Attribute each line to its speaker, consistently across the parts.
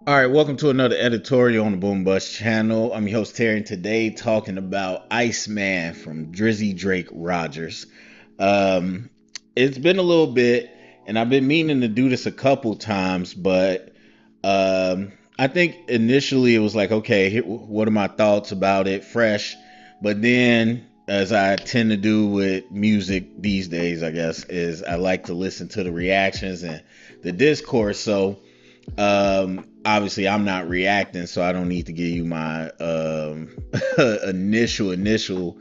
Speaker 1: All right, welcome to another editorial on the Boom Bust channel. I'm your host Terry, and today talking about Iceman from Drizzy Drake Rogers. Um, it's been a little bit, and I've been meaning to do this a couple times, but I think initially it was like, okay, what are my thoughts about it, fresh. But then, as I tend to do with music these days, I guess, is I like to listen to the reactions and the discourse. So obviously I'm not reacting, so I don't need to give you my initial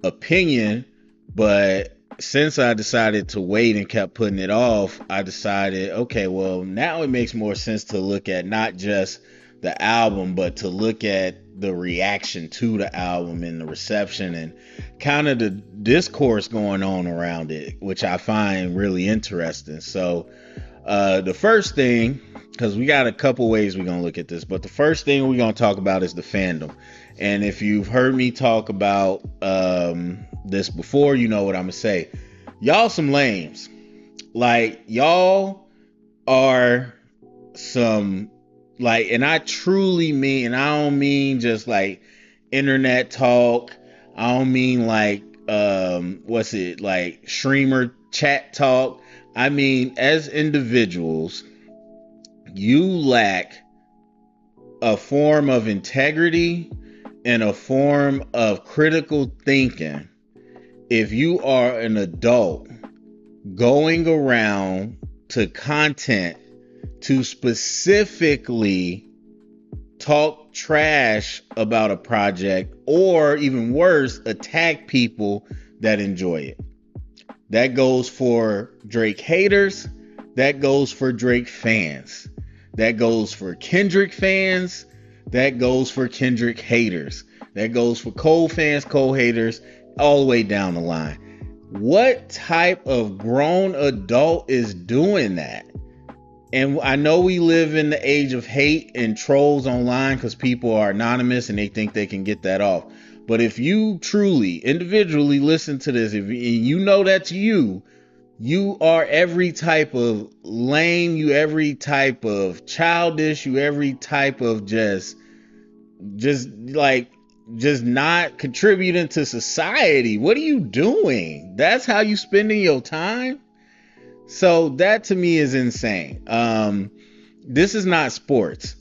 Speaker 1: opinion. But since I decided to wait and kept putting it off, I decided, okay, well, now it makes more sense to look at not just the album, but to look at the reaction to the album and the reception and kind of the discourse going on around it, which I find really interesting. So, the first thing, because we got a couple ways we're gonna look at this, but the first thing we're gonna talk about is the fandom. And if you've heard me talk about this before, you know what I'm gonna say. Y'all some lames. Like y'all are some and I truly mean, and I don't mean just like internet talk. I don't mean like what's it like streamer chat talk. I mean, as individuals, you lack a form of integrity and a form of critical thinking if you are an adult going around to content to specifically talk trash about a project or even worse, attack people that enjoy it. That goes for Drake haters. That goes for Drake fans. That goes for Kendrick fans. That goes for Kendrick haters. That goes for Cole fans, Cole haters, all the way down the line. What type of grown adult is doing that? And I know we live in the age of hate and trolls online because people are anonymous and they think they can get that off. But if you truly, individually listen to this, if you know that's you are every type of lame, you every type of childish, you every type of just like just not contributing to society. What are you doing? That's how you spending your time? So that to me is insane. This is not sports.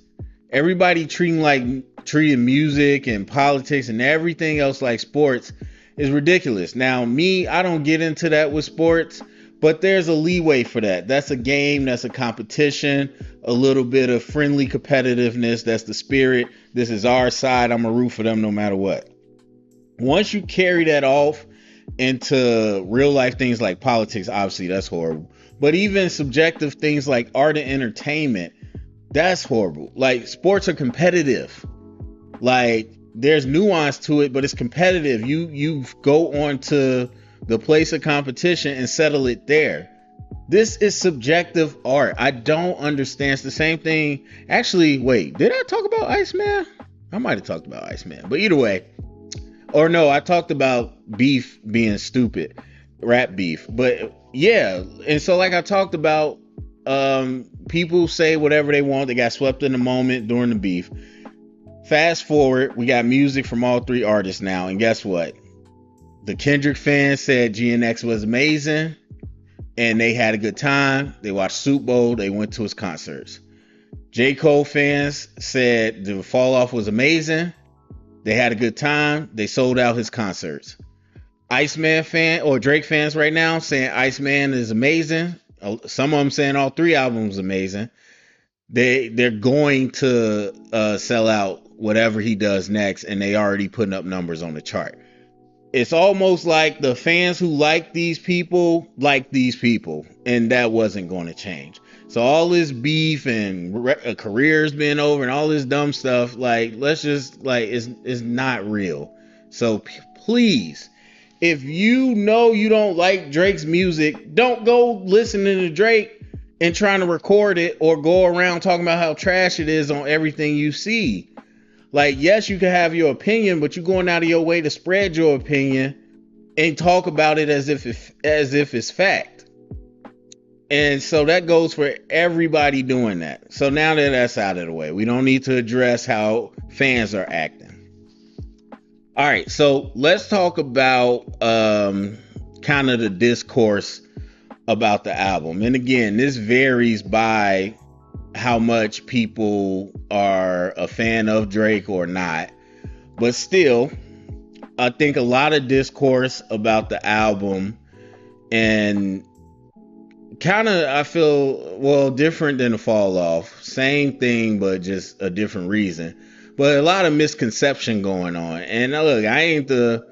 Speaker 1: Everybody treating music and politics and everything else like sports is ridiculous. Now, me, I don't get into that with sports, but there's a leeway for that. That's a game, that's a competition, a little bit of friendly competitiveness. That's the spirit. This is our side. I'm gonna root for them no matter what. Once you carry that off into real life things like politics, obviously that's horrible. But even subjective things like art and entertainment, that's horrible. Like sports are competitive. Like there's nuance to it, but it's competitive. You go on to the place of competition and settle it there. This is subjective art. I don't understand. It's the same thing. Actually, wait, did I talk about Iceman? I might have talked about Iceman, but either way, or no, I talked about beef being stupid, rap beef. But yeah, and so like I talked about, people say whatever they want. They got swept in the moment during the beef. Fast forward, we got music from all three artists now, and guess what? The Kendrick fans said GNX was amazing, and they had a good time. They watched Super Bowl. They went to his concerts. J. Cole fans said the fall off was amazing. They had a good time. They sold out his concerts. Iceman fan or Drake fans right now saying Iceman is amazing. Some of them saying all three albums amazing. They're going to sell out whatever he does next, and they already putting up numbers on the chart. It's almost like the fans who like these people, and that wasn't going to change. So all this beef and careers being over and all this dumb stuff, like let's just like it's not real. So please, if you know you don't like Drake's music, don't go listening to Drake and trying to record it or go around talking about how trash it is on everything you see. Like, yes, you can have your opinion, but you're going out of your way to spread your opinion and talk about it as if it's fact. And so that goes for everybody doing that. So now that that's out of the way, we don't need to address how fans are acting. All right, so let's talk about kind of the discourse about the album. And again, this varies by how much people are a fan of Drake or not. But still, I think a lot of discourse about the album, and kind of I feel, well, different than the fall off, same thing but just a different reason, but a lot of misconception going on. And look, I ain't the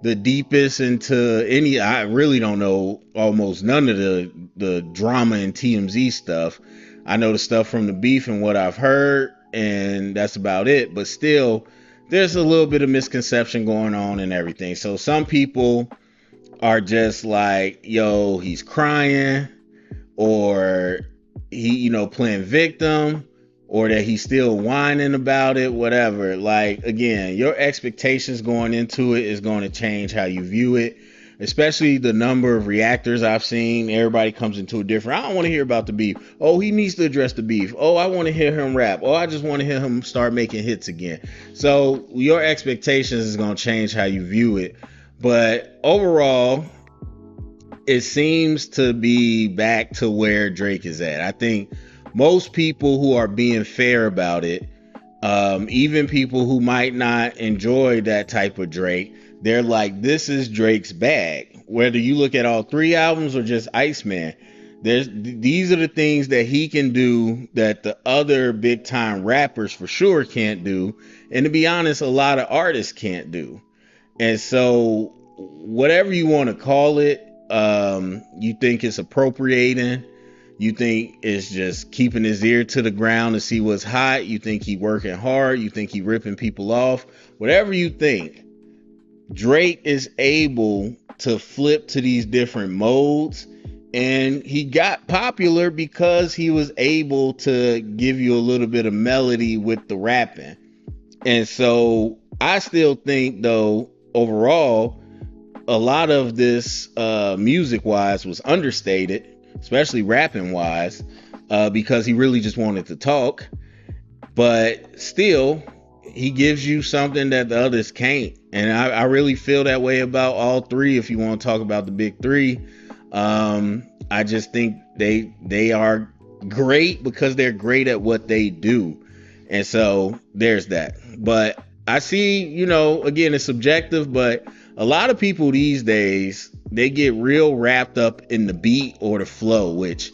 Speaker 1: deepest into any, I really don't know almost none of the drama and TMZ stuff. I know the stuff from the beef and what I've heard, and that's about it. But still, there's a little bit of misconception going on and everything. So some people are just like, yo, he's crying, or he, playing victim, or that he's still whining about it, whatever. Like, again, your expectations going into it is going to change how you view it, especially the number of reactors I've seen. Everybody comes into a different, I don't want to hear about the beef. Oh, he needs to address the beef. Oh, I want to hear him rap. Oh, I just want to hear him start making hits again. So your expectations is going to change how you view it. But overall, it seems to be back to where Drake is at. I think most people who are being fair about it, even people who might not enjoy that type of Drake, they're like, this is Drake's bag. Whether you look at all three albums or just Iceman, these are the things that he can do that the other big time rappers for sure can't do. And to be honest, a lot of artists can't do. And so, whatever you want to call it, you think it's appropriating, you think it's just keeping his ear to the ground to see what's hot, you think he working hard, you think he ripping people off, whatever you think, Drake is able to flip to these different modes. And he got popular because he was able to give you a little bit of melody with the rapping. And so I still think, though, overall, a lot of this music wise was understated, especially rapping wise, because he really just wanted to talk. But still, he gives you something that the others can't. And I really feel that way about all three. If you want to talk about the big three, I just think they are great because they're great at what they do. And so there's that. But I see, again, it's subjective, but a lot of people these days, they get real wrapped up in the beat or the flow, which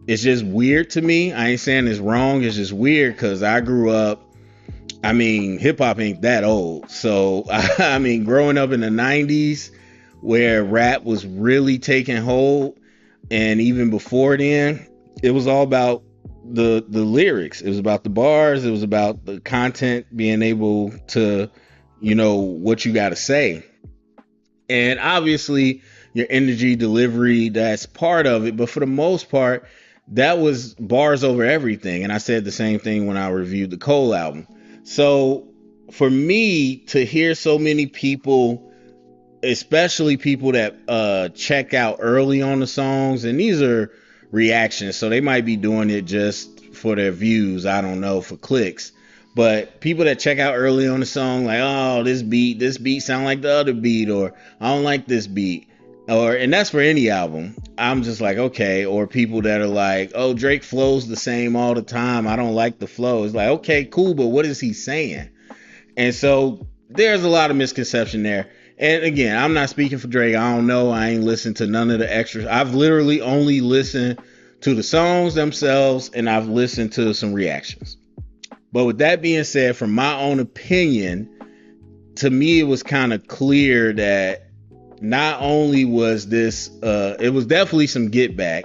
Speaker 1: is just weird to me. I ain't saying it's wrong. It's just weird because I grew up, hip hop ain't that old. So, growing up in the 90s where rap was really taking hold, and even before then, it was all about the lyrics. It was about the bars. It was about the content, being able to, what you got to say. And obviously, your energy delivery, that's part of it. But for the most part, that was bars over everything. And I said the same thing when I reviewed the Cole album. So for me to hear so many people, especially people that check out early on the songs, and these are reactions, so they might be doing it just for their views, I don't know, for clicks, but people that check out early on the song, like, oh, this beat sound like the other beat, or I don't like this beat, and that's for any album. I'm just like, okay. Or people that are like, oh, Drake flows the same all the time, I don't like the flow. It's like, okay, cool, but what is he saying? And so there's a lot of misconception there. And again, I'm not speaking for Drake. I don't know. I ain't listened to none of the extras. I've literally only listened to the songs themselves, and I've listened to some reactions. But with that being said, from my own opinion, to me, it was kind of clear that not only was this, it was definitely some get back,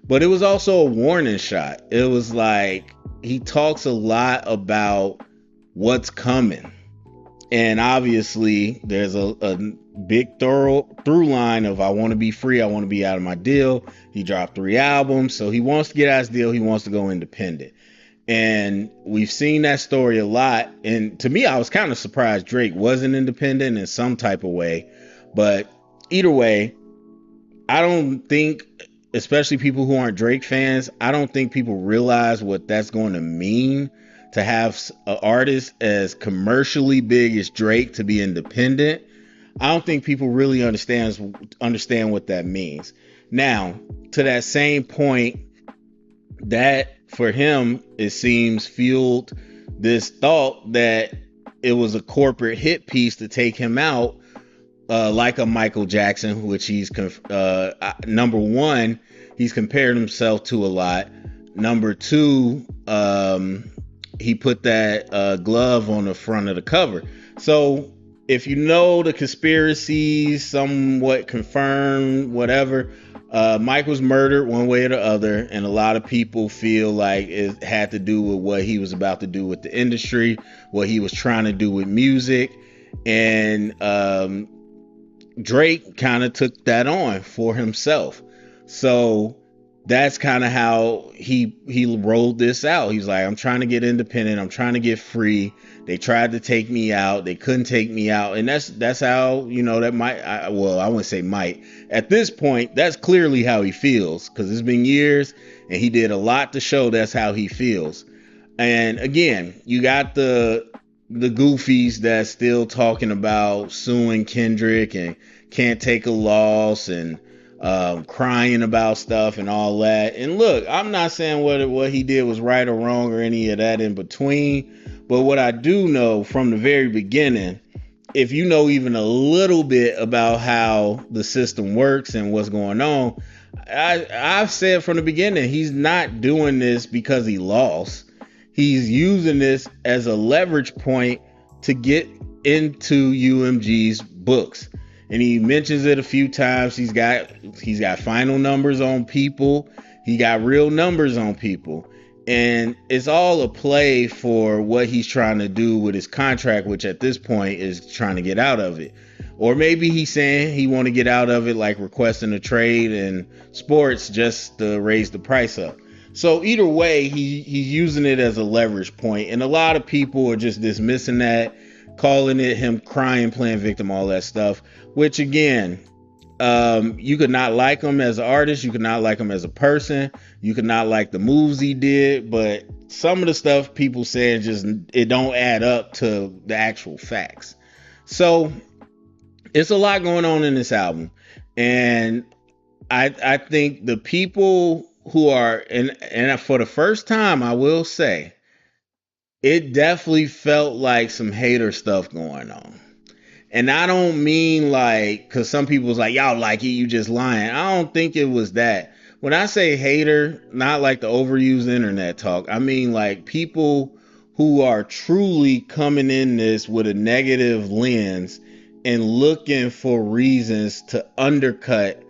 Speaker 1: but it was also a warning shot. It was like, he talks a lot about what's coming. And obviously, there's a big through line of, I want to be free, I want to be out of my deal. He dropped 3 albums, so he wants to get out of his deal. He wants to go independent. And we've seen that story a lot. And to me, I was kind of surprised Drake wasn't independent in some type of way. But either way, I don't think, especially people who aren't Drake fans, I don't think people realize what that's going to mean to have an artist as commercially big as Drake to be independent. I don't think people really understand what that means. Now, to that same point, that for him, it seems fueled this thought that it was a corporate hit piece to take him out, like a Michael Jackson, which he's number one, he's compared himself to a lot. Number two, he put that glove on the front of the cover. So if you know the conspiracies, somewhat confirmed, whatever, Mike was murdered one way or the other, and a lot of people feel like it had to do with what he was about to do with the industry, what he was trying to do with music, and Drake kind of took that on for himself. So that's kind of how he rolled this out. He's like, I'm trying to get independent. I'm trying to get free. They tried to take me out. They couldn't take me out. And that's how, that might, I wouldn't say might. At this point, that's clearly how he feels, because it's been years and he did a lot to show that's how he feels. And again, you got the goofies that's still talking about suing Kendrick and can't take a loss and crying about stuff and all that. And look, I'm not saying what he did was right or wrong or any of that in between, but what I do know from the very beginning, if you know even a little bit about how the system works and what's going on, I've said from the beginning, he's not doing this because he lost. He's using this as a leverage point to get into UMG's books. And he mentions it a few times. He's got final numbers on people. He got real numbers on people. And it's all a play for what he's trying to do with his contract, which at this point is trying to get out of it. Or maybe he's saying he want to get out of it, like requesting a trade in sports just to raise the price up. So either way, he's using it as a leverage point. And a lot of people are just dismissing that, calling it him crying, playing victim, all that stuff, which again, you could not like him as an artist. You could not like him as a person. You could not like the moves he did, but some of the stuff people saying it don't add up to the actual facts. So it's a lot going on in this album. And I think the people who are, and for the first time, I will say, it definitely felt like some hater stuff going on. And I don't mean like, because some people was like, y'all like it, you just lying. I don't think it was that. When I say hater, not like the overused internet talk, I mean like people who are truly coming in this with a negative lens and looking for reasons to undercut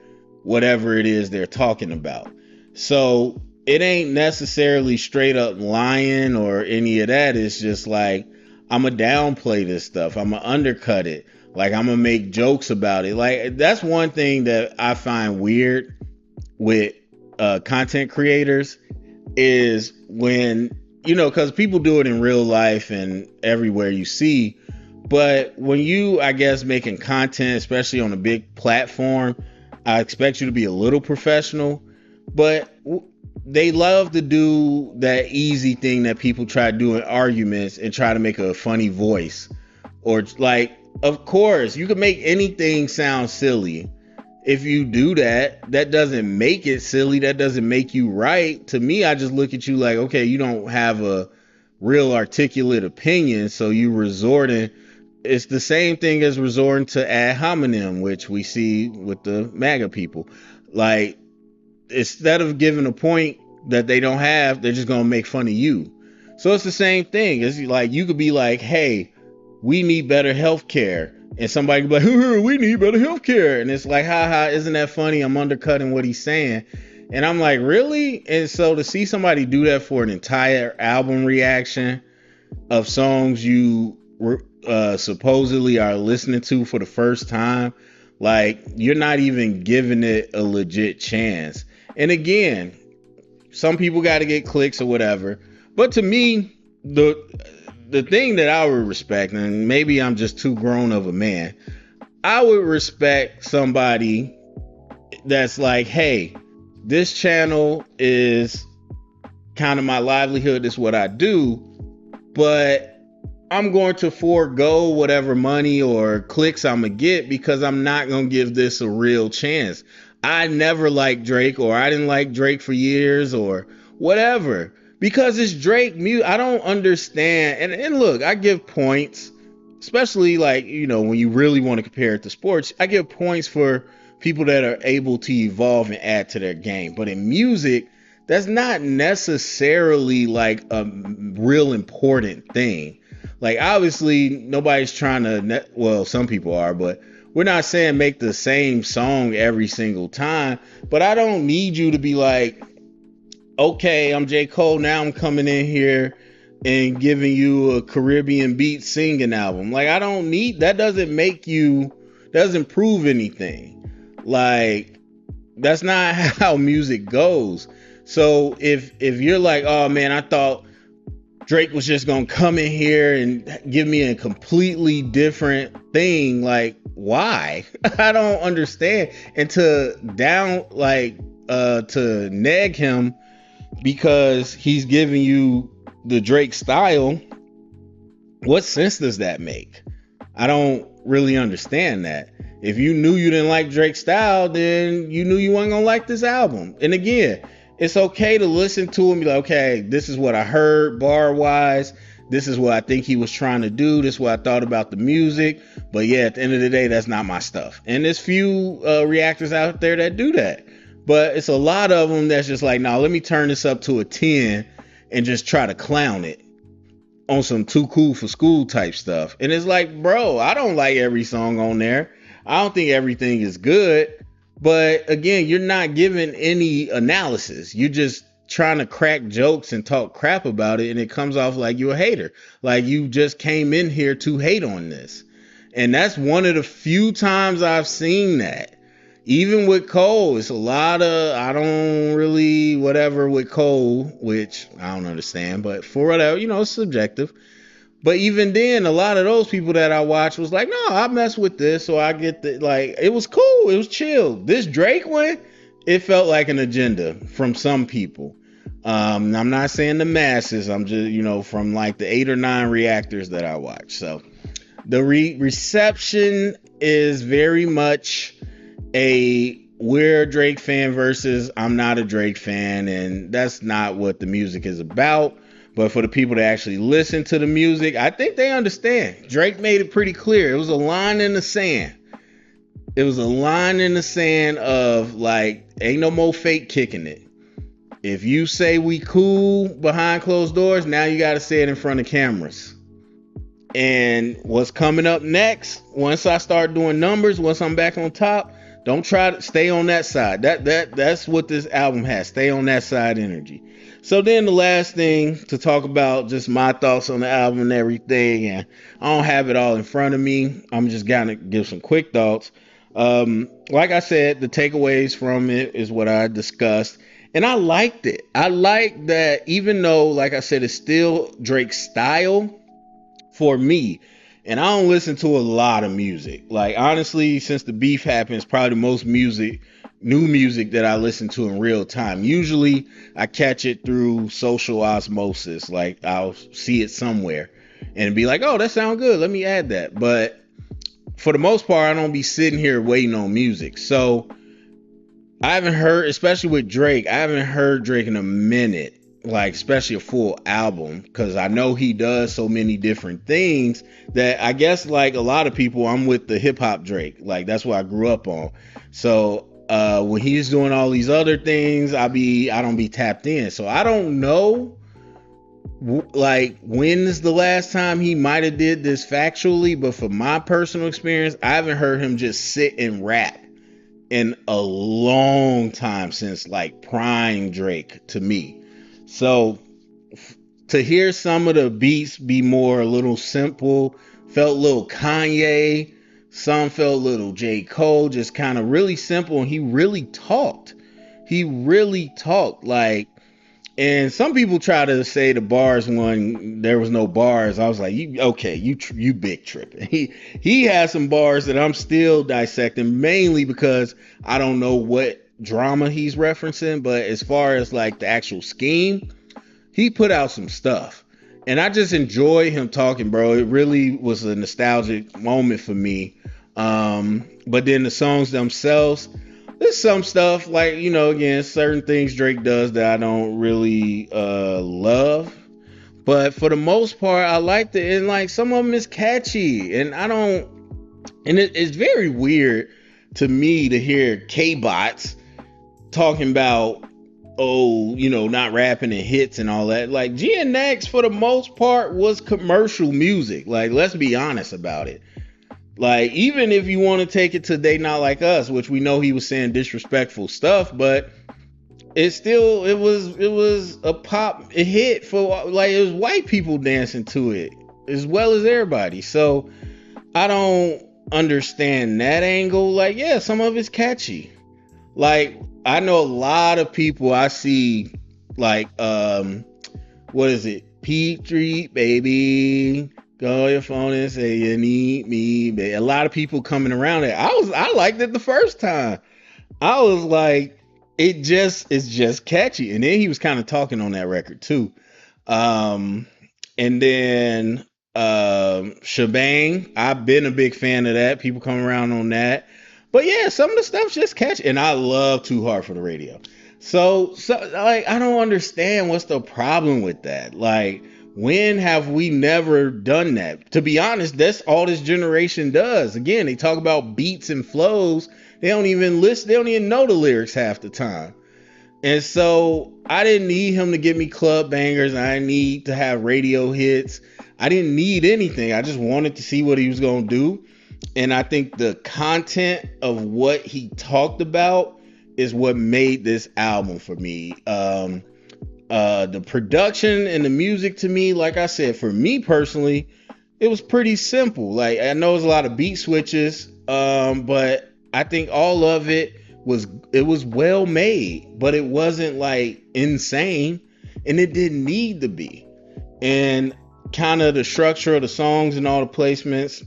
Speaker 1: whatever it is they're talking about. So it ain't necessarily straight up lying or any of that. It's just like, I'm going to downplay this stuff. I'm going to undercut it. Like, I'm going to make jokes about it. Like, that's one thing that I find weird with content creators is when, because people do it in real life and everywhere you see. But when you, I guess, making content, especially on a big platform, I expect you to be a little professional. But they love to do that easy thing that people try to do in arguments and try to make a funny voice. Or like, of course, you can make anything sound silly. If you do that, that doesn't make it silly. That doesn't make you right. To me, I just look at you like, okay, you don't have a real articulate opinion. So you resorting. It's the same thing as resorting to ad hominem, which we see with the MAGA people. Like, instead of giving a point that they don't have, they're just going to make fun of you. So it's the same thing. It's like, you could be like, hey, we need better health care. And somebody could be like, we need better health care. And it's like, haha, isn't that funny? I'm undercutting what he's saying. And I'm like, really? And so to see somebody do that for an entire album reaction of songs you supposedly are listening to for the first time, like, you're not even giving it a legit chance. And again, some people got to get clicks or whatever. But to me, the thing that I would respect, and maybe I'm just too grown of a man, I would respect somebody that's like, hey, this channel is kind of my livelihood. This is what I do, but I'm going to forego whatever money or clicks I'm gonna get because I'm not gonna give this a real chance. I never liked Drake, or I didn't like Drake for years, or whatever, because it's Drake music. I don't understand. And look, I give points, especially like, when you really want to compare it to sports. I give points for people that are able to evolve and add to their game. But in music, that's not necessarily like a real important thing. Like, obviously, nobody's trying to, well, some people are, but we're not saying make the same song every single time. But I don't need you to be like, okay, I'm J. Cole, now I'm coming in here and giving you a Caribbean beat singing album. Like, I don't need, that doesn't prove anything. Like, that's not how music goes. So if you're like, oh man, I thought Drake was just gonna come in here and give me a completely different thing, like, why? I don't understand. And to nag him because he's giving you the Drake style, what sense does that make? I don't really understand that. If you knew you didn't like Drake's style, then you knew you weren't gonna like this album. And again, it's okay to listen to him and be like, okay, this is what I heard bar wise. This is what I think he was trying to do. This is what I thought about the music. But yeah, at the end of the day, that's not my stuff. And there's few reactors out there that do that. But it's a lot of them that's just like, nah, let me turn this up to a 10 and just try to clown it on some too cool for school type stuff. And it's like, bro, I don't like every song on there. I don't think everything is good. But again, you're not giving any analysis. You're just trying to crack jokes and talk crap about it. And it comes off like you're a hater. Like you just came in here to hate on this. And that's one of the few times I've seen that. Even with Cole, it's a lot of, I don't really, whatever with Cole, which I don't understand. But for whatever, it's subjective. But even then, a lot of those people that I watched was like, no, I mess with this, so I get the, like, it was cool, it was chill. This Drake one, it felt like an agenda from some people. I'm not saying the masses, I'm just, from like the 8 or 9 reactors that I watched. So the reception is very much we're a Drake fan versus I'm not a Drake fan, and that's not what the music is about. But for the people that actually listen to the music, I think they understand. Drake made it pretty clear. It was a line in the sand. It was a line in the sand of like, ain't no more fake kicking it. If you say we cool behind closed doors, now you got to say it in front of cameras. And what's coming up next, once I start doing numbers, once I'm back on top, don't try to stay on that side. That's what this album has. Stay on that side energy. So then the last thing to talk about, just my thoughts on the album and everything. And I don't have it all in front of me. I'm just gonna give some quick thoughts. Like I said, the takeaways from it is what I discussed. And I liked it. I liked that even though, like I said, it's still Drake's style for me. And I don't listen to a lot of music. Like, honestly, since the beef happened, it's probably the most new music that I listen to in real time. Usually I catch it through social osmosis. Like, I'll see it somewhere and be like, oh, that sounds good, let me add that. But for the most part, I don't be sitting here waiting on music. So I haven't heard, especially with Drake, I haven't heard Drake in a minute, like especially a full album, because I know he does so many different things that I guess, like a lot of people, I'm with the hip hop Drake. Like, that's what I grew up on. So when he's doing all these other things, I don't be tapped in. So I don't know, like, when is the last time he might have did this factually, but for my personal experience, I haven't heard him just sit and rap in a long time, since like prime Drake to me. So to hear some of the beats be more a little simple, felt a little Kanye, some felt a little J. Cole, just kind of really simple. And he really talked. Like, and some people try to say the bars when there was no bars. I was like, you big tripping. He has some bars that I'm still dissecting, mainly because I don't know what drama he's referencing, but as far as like the actual scheme, he put out some stuff. And I just enjoy him talking, bro. It really was a nostalgic moment for me. But then the songs themselves, there's some stuff like, again, certain things Drake does that I don't really love. But for the most part, I liked it. And like some of them is catchy. And I don't, and it's very weird to me to hear K-Bots talking about, not rapping and hits and all that. Like GNX for the most part was commercial music. Like, let's be honest about it. Like, even if you want to take it to They Not Like Us, which we know he was saying disrespectful stuff, but it was a hit for, like, it was white people dancing to it as well as everybody. So I don't understand that angle. Like, yeah, some of it's catchy. Like, I know a lot of people I see, like, what is it? Petrie, baby. Go on your phone and say you need me, baby. A lot of people coming around it. I liked it the first time. I was like, it's just catchy. And then he was kind of talking on that record too. And then Shebang, I've been a big fan of that. People come around on that. But yeah, some of the stuff's just catchy. And I love Too Hard for the Radio. So like, I don't understand what's the problem with that. Like, when have we never done that? To be honest, that's all this generation does. Again, they talk about beats and flows. They don't even listen. They don't even know the lyrics half the time. And so I didn't need him to give me club bangers. I didn't need to have radio hits. I didn't need anything. I just wanted to see what he was going to do. And I think the content of what he talked about is what made this album for me. The production and the music, to me, like I said, for me personally, it was pretty simple. Like, I know there's a lot of beat switches, but I think all of it was well made, but it wasn't like insane, and it didn't need to be. And kind of the structure of the songs and all the placements,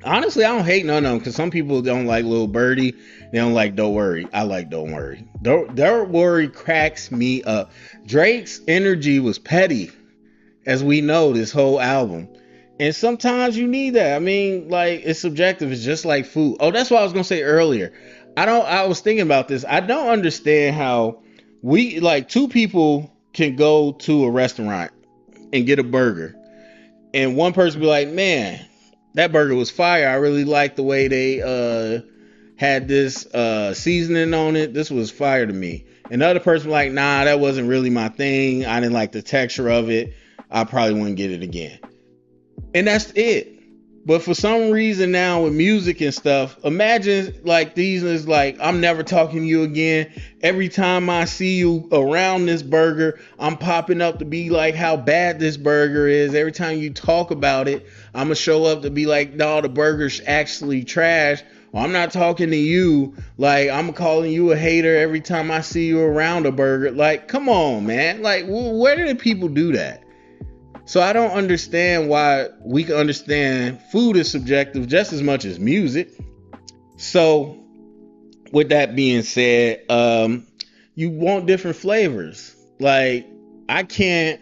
Speaker 1: honestly, I don't hate none of them, because some people don't like Lil Birdie. They don't like Don't Worry. I like Don't Worry. Don't Worry cracks me up. Drake's energy was petty, as we know, this whole album. And sometimes you need that. I mean, like, it's subjective. It's just like food. Oh, that's what I was going to say earlier. I was thinking about this. I don't understand how two people can go to a restaurant and get a burger, and one person be like, man, that burger was fire. I really like the way they had this seasoning on it. This was fire to me. And the other person like, nah, that wasn't really my thing. I didn't like the texture of it. I probably wouldn't get it again. And that's it. But for some reason now with music and stuff, imagine like these is like, I'm never talking to you again. Every time I see you around this burger, I'm popping up to be like how bad this burger is. Every time you talk about it, I'm going to show up to be like, no, the burger's actually trash. Or I'm not talking to you. Like, I'm calling you a hater every time I see you around a burger. Like, come on, man. Like, where did people do that? So I don't understand why we can understand food is subjective just as much as music. So with that being said, you want different flavors. Like, I can't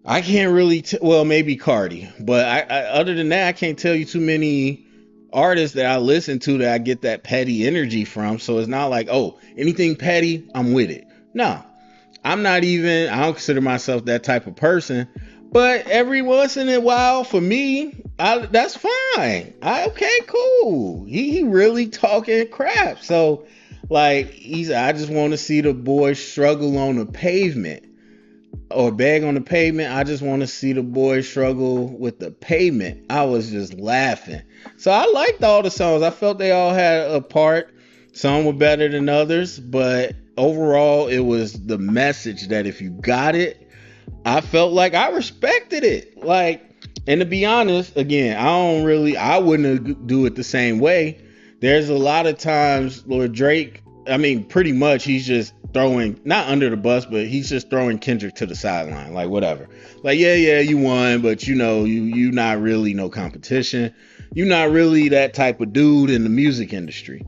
Speaker 1: really, well, maybe Cardi, but I other than that, I can't tell you too many artists that I listen to that I get that petty energy from. So it's not like, oh, anything petty, I'm with it. No, I don't consider myself that type of person. But every once in a while, for me, that's fine. Okay, cool. He really talking crap. So, like, I just want to see the boy struggle on the pavement or beg on the pavement. I just want to see the boy struggle with the pavement. I was just laughing. So I liked all the songs. I felt they all had a part. Some were better than others, but overall, it was the message that if you got it, I felt like I respected it. Like, and to be honest, again, I wouldn't do it the same way. There's a lot of times Lord Drake, I mean, pretty much he's just throwing, not under the bus, but he's just throwing Kendrick to the sideline. Like, whatever. Like, yeah, you won, but you not really no competition. You're not really that type of dude in the music industry.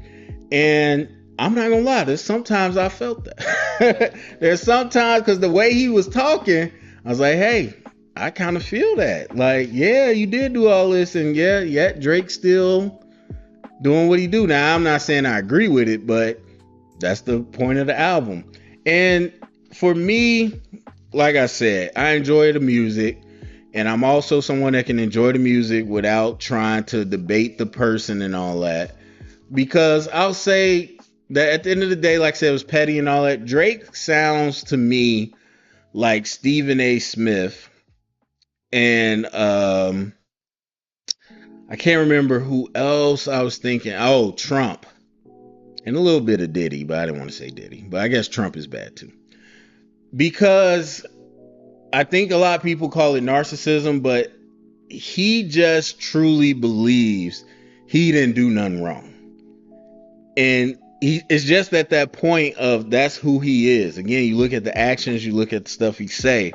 Speaker 1: And I'm not gonna lie, there's sometimes I felt that. There's sometimes because the way he was talking, I was like, hey, I kind of feel that. Like, yeah, you did do all this, and yeah, Drake's still doing what he do. Now, I'm not saying I agree with it, but that's the point of the album. And for me, like I said, I enjoy the music, and I'm also someone that can enjoy the music without trying to debate the person and all that. Because I'll say that at the end of the day, like I said, it was petty and all that. Drake sounds to me like Stephen A. Smith and I can't remember who else I was thinking. Oh, Trump. And a little bit of Diddy, but I didn't want to say Diddy. But I guess Trump is bad too. Because I think a lot of people call it narcissism, but he just truly believes he didn't do nothing wrong. And it's just at that point of that's who he is. Again, you look at the actions, you look at the stuff he say.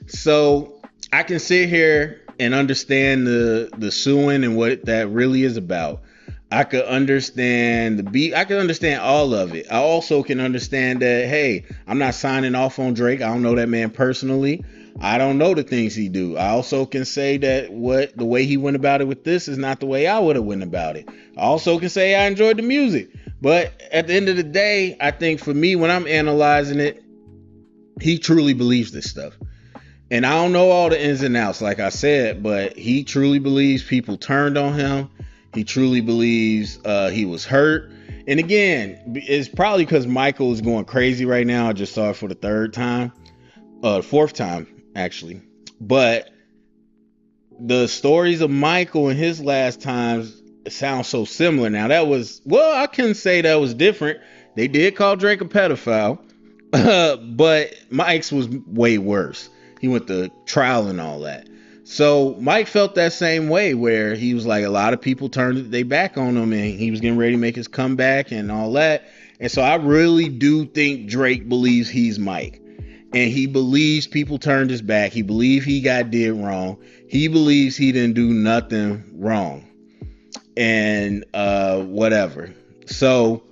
Speaker 1: So I can sit here and understand the suing and what that really is about. I could understand the beat. I can understand all of it. I also can understand that, hey, I'm not signing off on Drake. I don't know that man personally. I don't know the things he do. I also can say that the way he went about it with this is not the way I would have went about it. I also can say I enjoyed the music. But at the end of the day, I think for me, when I'm analyzing it, he truly believes this stuff. And I don't know all the ins and outs, like I said, but he truly believes people turned on him. He truly believes he was hurt. And again, it's probably because Michael is going crazy right now. I just saw it for the fourth time, actually. But the stories of Michael and his last times sound so similar. Now, I couldn't say that was different. They did call Drake a pedophile, but Mike's was way worse. He went to trial and all that. So Mike felt that same way where he was like, a lot of people turned their back on him and he was getting ready to make his comeback and all that. And so I really do think Drake believes he's Mike. And he believes people turned his back. He believes he did wrong. He believes he didn't do nothing wrong. And whatever. So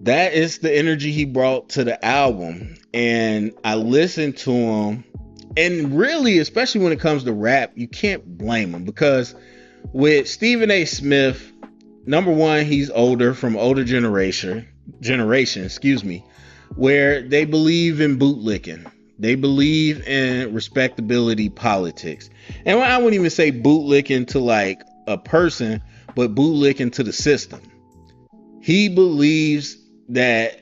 Speaker 1: that is the energy he brought to the album. And I listened to him. And really, especially when it comes to rap, you can't blame him. Because with Stephen A. Smith, number one, he's older, from older generation, where they believe in bootlicking. They believe in respectability politics. And I wouldn't even say bootlicking to like a person, but bootlicking to the system. He believes that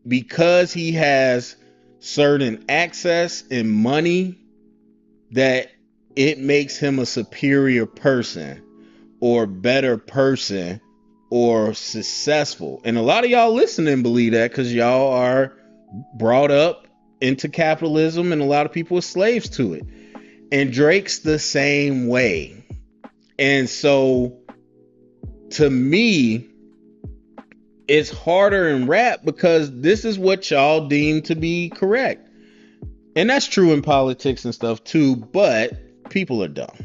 Speaker 1: because he has certain access and money, that it makes him a superior person or better person or successful. And a lot of y'all listening believe that because y'all are brought up into capitalism and a lot of people are slaves to it. And Drake's the same way. And so to me, it's harder in rap because this is what y'all deem to be correct. And that's true in politics and stuff too, but people are dumb.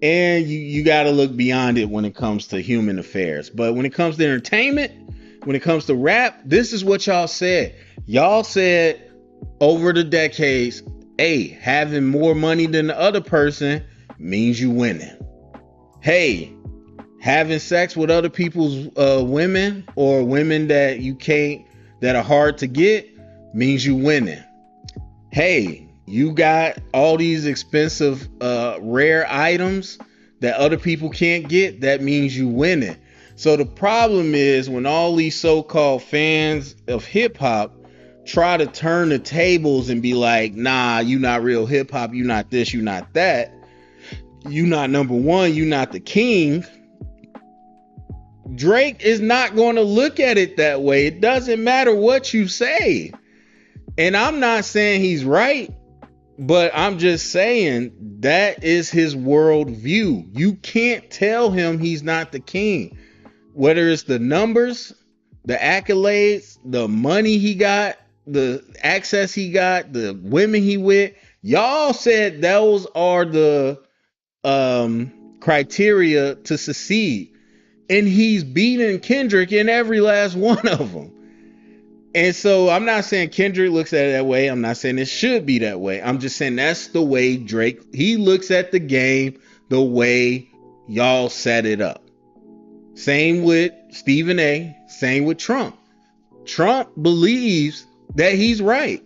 Speaker 1: And you got to look beyond it when it comes to human affairs. But when it comes to entertainment, when it comes to rap, this is what y'all said. Y'all said over the decades, hey, having more money than the other person means you winning. Hey, having sex with other people's women or women that are hard to get means you winning. Hey, you got all these expensive rare items that other people can't get, that means you winning. So the problem is when all these so-called fans of hip hop try to turn the tables and be like, nah, you not real hip hop, you not this, you not that, you not number one, you not the king. Drake is not going to look at it that way. It doesn't matter what you say. And I'm not saying he's right, but I'm just saying that is his worldview. You can't tell him he's not the king. Whether it's the numbers, the accolades, the money he got, the access he got, the women he with, y'all said those are the criteria to succeed. And he's beating Kendrick in every last one of them. And so I'm not saying Kendrick looks at it that way. I'm not saying it should be that way. I'm just saying that's the way Drake, he looks at the game the way y'all set it up. Same with Stephen A. Same with Trump. Trump believes that he's right.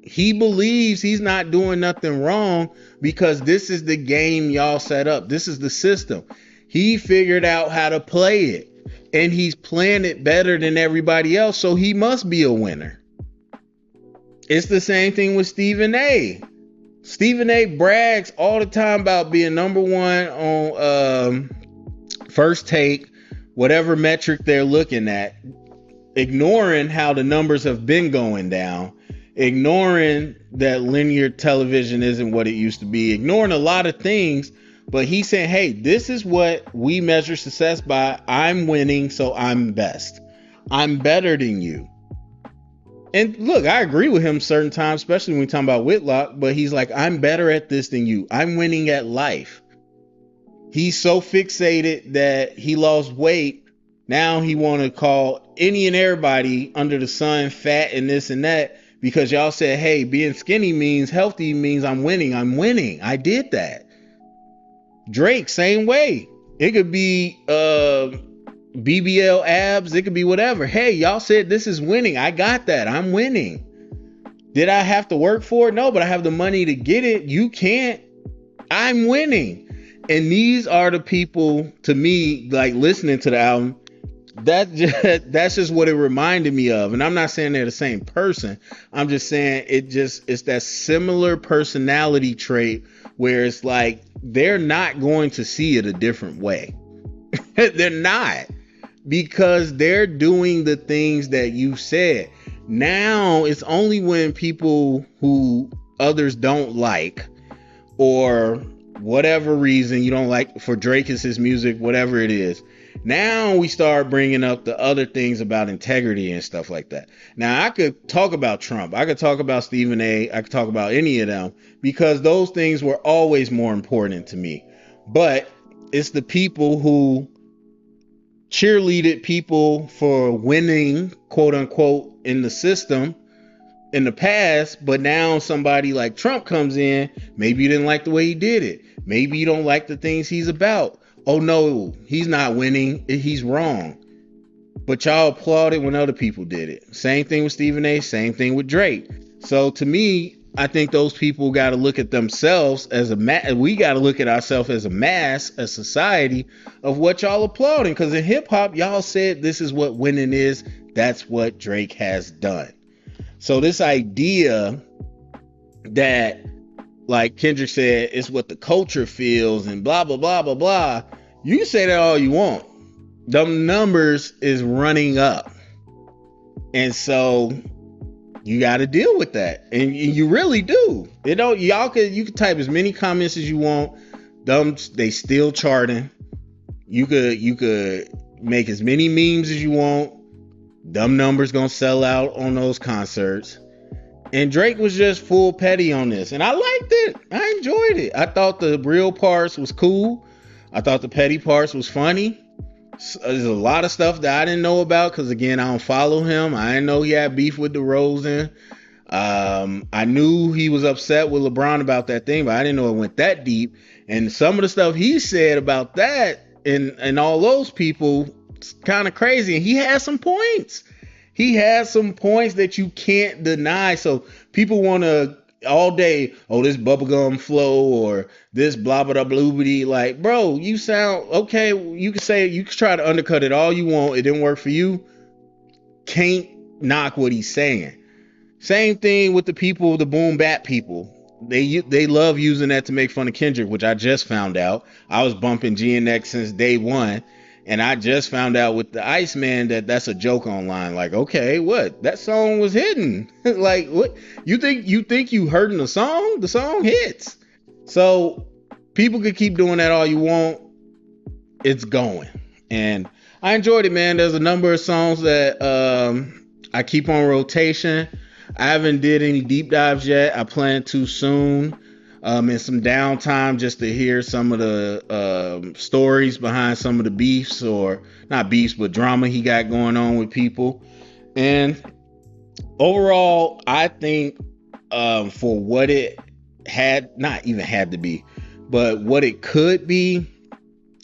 Speaker 1: He believes he's not doing nothing wrong because this is the game y'all set up. This is the system. He figured out how to play it. And he's playing it better than everybody else, so he must be a winner. It's the same thing with Stephen A. Stephen A. brags all the time about being number one on first take, whatever metric they're looking at, ignoring how the numbers have been going down, ignoring that linear television isn't what it used to be, ignoring a lot of things. But he's saying, hey, this is what we measure success by. I'm winning, so I'm best. I'm better than you. And look, I agree with him certain times, especially when we talk about Whitlock, but he's like, I'm better at this than you. I'm winning at life. He's so fixated that he lost weight. Now he want to call any and everybody under the sun fat and this and that because y'all said, hey, being skinny means healthy means I'm winning. I'm winning. I did that. Drake, same way. It could be BBL abs. It could be whatever. Hey, y'all said this is winning. I got that. I'm winning. Did I have to work for it? No, but I have the money to get it. You can't. I'm winning. And these are the people, to me, like listening to the album, that's just what it reminded me of. And I'm not saying they're the same person. I'm just saying it's that similar personality trait where it's like they're not going to see it a different way. They're not, because they're doing the things that you said. Now it's only when people who others don't like, or whatever reason you don't like, for Drake is his music, whatever it is, now we start bringing up the other things about integrity and stuff like that. Now I could talk about Trump, I could talk about Stephen A, I could talk about any of them, because those things were always more important to me. But it's the people who cheerleaded people for winning, quote unquote, in the system in the past, but now somebody like Trump comes in, maybe you didn't like the way he did it, maybe you don't like the things he's about. Oh no, he's not winning, he's wrong. But y'all applauded when other people did it. Same thing with Stephen A, same thing with Drake. So to me, I think those people got to look at themselves as we got to look at ourselves as a mass, a society, of what y'all applauding. Because in hip hop, y'all said this is what winning is. That's what Drake has done. So this idea that, like Kendrick said, it's what the culture feels and blah, blah, blah, blah, blah. You can say that all you want. The numbers is running up. And so you got to deal with that. And you really do. You can type as many comments as you want. They still charting. You could make as many memes as you want. Dumb numbers gonna sell out on those concerts. And Drake was just full petty on this. And I liked it. I enjoyed it. I thought the real parts was cool. I thought the petty parts was funny. There's a lot of stuff that I didn't know about because, again, I don't follow him. I didn't know he had beef with DeRozan. I knew he was upset with LeBron about that thing, but I didn't know it went that deep. And some of the stuff he said about that and all those people, it's kind of crazy. And he has some points. He has some points that you can't deny. So people want to all day, oh, this bubblegum flow or this blah blah blah blah. Like, bro, you sound okay. You can try to undercut it all you want. It didn't work for you. Can't knock what he's saying. Same thing with the people, the boom bap people. They love using that to make fun of Kendrick, which I just found out. I was bumping GNX since day one. And I just found out with the Iceman that's a joke online. Like, okay, what? That song was hidden. Like, what? You think you hurting the song? The song hits. So people could keep doing that all you want. It's going. And I enjoyed it, man. There's a number of songs that I keep on rotation. I haven't did any deep dives yet. I plan to soon. and some downtime just to hear some of the stories behind some of the beefs, or not beefs, but drama he got going on with people. And overall, I think for what it had, not even had to be, but what it could be,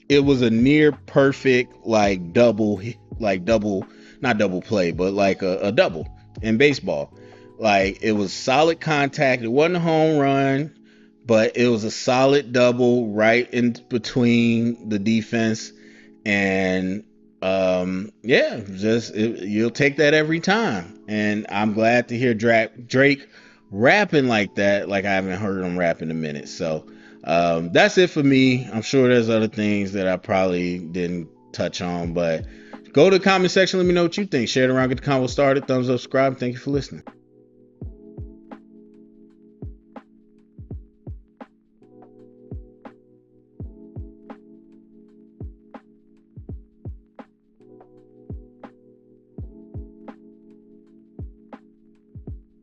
Speaker 1: it was a near perfect like double, not double play, but like a double in baseball. Like it was solid contact. It wasn't a home run, but it was a solid double right in between the defense. And yeah, you'll take that every time. And I'm glad to hear Drake rapping like that. Like I haven't heard him rap in a minute. So that's it for me. I'm sure there's other things that I probably didn't touch on, but go to the comment section. Let me know what you think. Share it around, get the convo started. Thumbs up, subscribe. Thank you for listening.